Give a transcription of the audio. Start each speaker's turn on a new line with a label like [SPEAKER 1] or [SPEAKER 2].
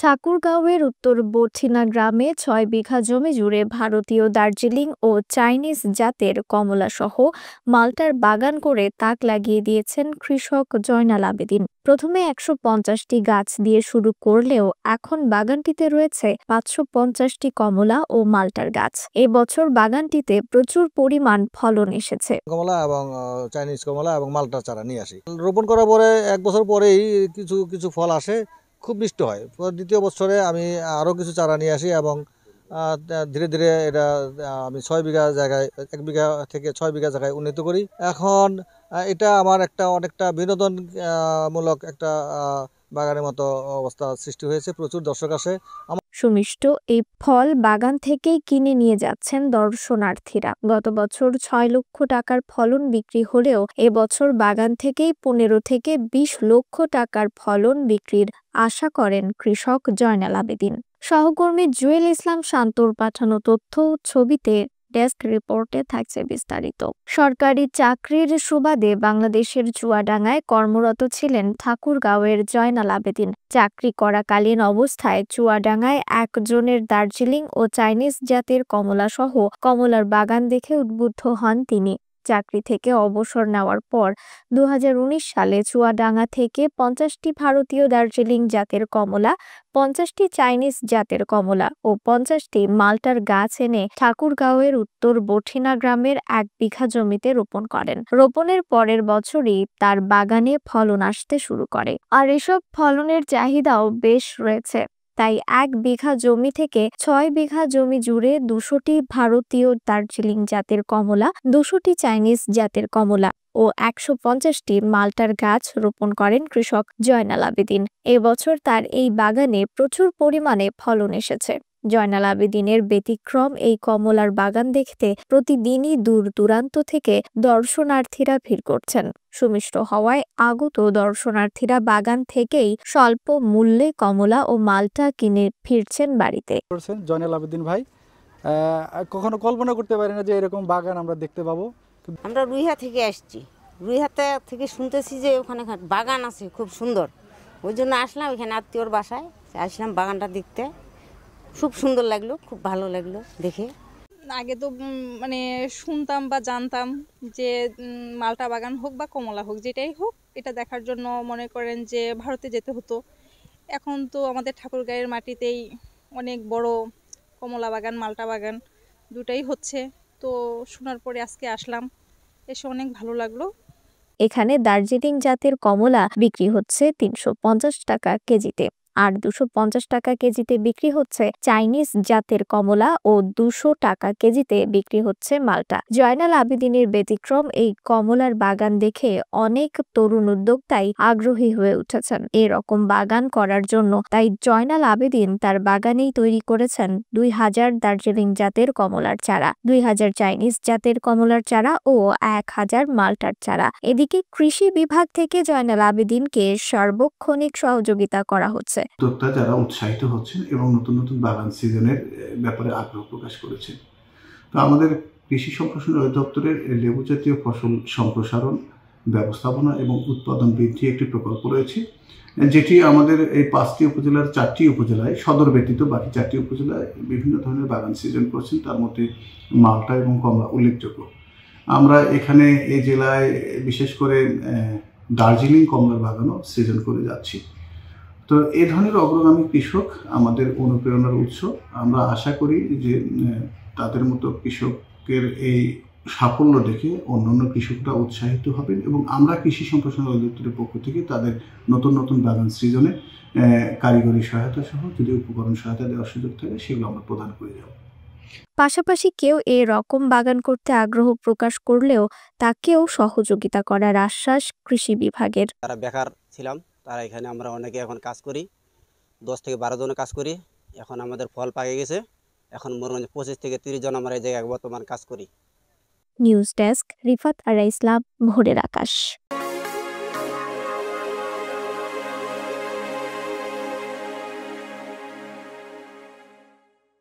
[SPEAKER 1] ঠাকুরগাঁওয়ের উত্তর বঠিনা গ্রামে ৬ বিঘা জমি জুড়ে ভারতীয় দার্জিলিং ও চাইনিজ জাতের কমলা সহ মাল্টার বাগান করে তাক লাগিয়ে দিয়েছেন কৃষক জয়নাল আবেদীন। প্রথমে ১৫০টি গাছ দিয়ে শুরু করলেও এখন বাগানটিতে রয়েছে ৫৫০টি কমলা ও মাল্টার গাছ। এবছর বাগানটিতে প্রচুর পরিমাণ ফলন এসেছে।
[SPEAKER 2] কমলা এবং চাইনিজ কমলা এবং মাল্টার চারা নিয়ে আসি। রোপণ করার পরে ১ বছর পরেই কিছু কিছু ফল আসে, খুব মিষ্ট হয়। দ্বিতীয় বছরে আমি আরও কিছু চারা নিয়ে আসি এবং ধীরে ধীরে এটা আমি ৬ বিঘা জায়গায় ১ বিঘা থেকে ৬ বিঘা জায়গায় উন্নীত করি। এখন এটা আমার অনেকটা বিনোদন মূলক একটা বাগানের মতো অবস্থা সৃষ্টি হয়েছে। প্রচুর দর্শক আসে।
[SPEAKER 1] সুমিষ্ট এই ফল বাগান থেকেই কিনে নিয়ে যাচ্ছেন দর্শনার্থীরা। গত বছর ৬ লক্ষ টাকার ফলন বিক্রি হলেও এবছর বাগান থেকেই ১৫ থেকে ২০ লক্ষ টাকার ফলন বিক্রির আশা করেন কৃষক জয়নাল আবেদীন। সহকর্মী জুয়েল ইসলাম শান্তর পাঠানো তথ্য, ছবিতে ডেস্ক রিপোর্টে থাকছে বিস্তারিত। সরকারি চাকরির সুবাদে বাংলাদেশের চুয়াডাঙ্গায় কর্মরত ছিলেন ঠাকুরগাঁওয়ের জয়নাল আবেদীন। চাকরি করাকালীন অবস্থায় চুয়াডাঙ্গায় একজনের দার্জিলিং ও চাইনিজ জাতের কমলা সহ কমলার বাগান দেখে উদ্বুদ্ধ হন তিনি। চাকরি থেকে অবসর নেওয়ার পর ২০১৯ সালে চুয়াডাঙ্গা থেকে ৫০টি ভারতীয় দার্জিলিং জাতের কমলা, ৫০টি চাইনিজ জাতের কমলা ও ৫০টি মাল্টার গাছ এনে ঠাকুরগাঁওয়ের উত্তর বঠিনা গ্রামের ১ বিঘা জমিতে রোপণ করেন। রোপণের পরের বছরই তার বাগানে ফলন আসতে শুরু করে। আর এসব ফলনের চাহিদাও বেশ রয়েছে। তাই ১ বিঘা জমি থেকে ৬ বিঘা জমি জুড়ে ২০০টি ভারতীয় দার্জিলিং জাতের কমলা, ২০০টি চাইনিজ জাতের কমলা ও ১৫০টি মাল্টার গাছ রোপণ করেন কৃষক জয়নাল আবেদীন। এবছর তার এই বাগানে প্রচুর পরিমাণে ফলন এসেছে। জয়নাল আবেদীনের ব্যতিক্রম এই কমলার বাগান দেখতে প্রতিদিনই দূর দূরান্ত থেকে দর্শনার্থীরা ভিড় করছেন। সুমিষ্ট হওয়ায় আগত দর্শনার্থীরা বাগান থেকেই স্বল্প মূল্যে কমলা ও মাল্টা কিনে ফিরছেন বাড়িতে।
[SPEAKER 3] জয়নাল আবেদীন ভাই কখনো কল্পনা করতে পারি না যে এরকম বাগান আমরা দেখতে পাবো।
[SPEAKER 4] আমরা রুইহা থেকে আসছি, রুইহাতে থেকে শুনতেছি যে ওখানে বাগান আছে খুব সুন্দর, ওই জন্য আসলাম এখানে আত্মীয়র বাসায়, আসলাম বাগানটা দেখতে। খুব সুন্দর লাগলো, খুব ভালো লাগলো দেখে।
[SPEAKER 5] আগে তো মানে শুনতাম বা জানতাম যে মাল্টা বাগান হোক বা কমলা হোক, যেটাই হোক, এটা দেখার জন্য মনে করেন যে ভারতে যেতে হতো। এখন তো আমাদের ঠাকুরগাঁয়ের মাটিতেই অনেক বড় কমলা বাগান, মাল্টা বাগান দুটাই হচ্ছে। তো শোনার পরে আজকে আসলাম, এসে অনেক ভালো লাগলো।
[SPEAKER 1] এখানে দার্জিলিং জাতের কমলা বিক্রি হচ্ছে ৩৫০ টাকা কেজিতে, আর ২৫০ টাকা কেজিতে বিক্রি হচ্ছে চাইনিজ জাতের কমলা ও ২০০ টাকা কেজিতে বিক্রি হচ্ছে মাল্টা। জয়নাল আবেদীনের ব্যতিক্রম এই কমলার বাগান দেখে অনেক তরুণ উদ্যোক্তাই আগ্রহী হয়ে উঠেছেন এরকম বাগান করার জন্য। তাই জয়নাল আবেদীন তার বাগানেই তৈরি করেছেন ২০০০ দার্জিলিং জাতের কমলার চারা, ২০০০ চাইনিজ জাতের কমলার চারা ও ১০০০ মাল্টার চারা। এদিকে কৃষি বিভাগ থেকে জয়নাল আবেদীনকে সার্বক্ষণিক সহযোগিতা করা হচ্ছে।
[SPEAKER 6] উদ্যোক্তা যারা উৎসাহিত হচ্ছেন এবং নতুন নতুন বাগান সিজনের ব্যাপারে আগ্রহ প্রকাশ করেছেন। তো আমাদের কৃষি সম্প্রসারণ অধিদপ্তরের লেবু জাতীয় ফসল সম্প্রসারণ, ব্যবস্থাপনা এবং উৎপাদন বৃদ্ধি একটি প্রকল্প রয়েছে, যেটি আমাদের এই ৫টি উপজেলার ৪টি উপজেলায়, সদর ব্যতীত বাকি ৪টি উপজেলায় বিভিন্ন ধরনের বাগান সিজন করছেন। তার মধ্যে মাল্টা এবং কমলা উল্লেখযোগ্য। আমরা এখানে এই জেলায় বিশেষ করে দার্জিলিং কমলার বাগানও সৃজন করে যাচ্ছি। তো এই ধরনের অগ্রগামী কৃষক আমাদের অনুপ্রেরণার উৎস। আমরা আশা করি যে তাদের মতো কৃষকের এই সাফল্য দেখে অন্যান্য কৃষকরা উৎসাহিত হবেন এবং আমরা কৃষি সম্প্রসারণ অধিদপ্তরের পক্ষ থেকে তাদের নতুন নতুন বাগান সৃজনে কারিগরি সহায়তা সহ যদি উপকরণ সহায়তা দেওয়ার সুযোগ থাকে সেগুলো আমরা প্রদান করে যাব।
[SPEAKER 1] পাশাপাশি কেউ এরকম বাগান করতে আগ্রহ প্রকাশ করলেও তাকেও সহযোগিতা করার আশ্বাস কৃষি বিভাগের।
[SPEAKER 7] তারা বেকার ছিলাম, তারা এখানে আমরা অনেকে এখন কাজ করি, 10 থেকে 12 জন কাজ করি। এখন আমাদের ফল পাকে গেছে, এখন মোটামুটি 25 থেকে 30 জন আমরা এই জায়গায় বর্তমান কাজ করি।
[SPEAKER 1] নিউজ ডেস্ক, রিফাত আরা ইসলাম, ভোরের আকাশ।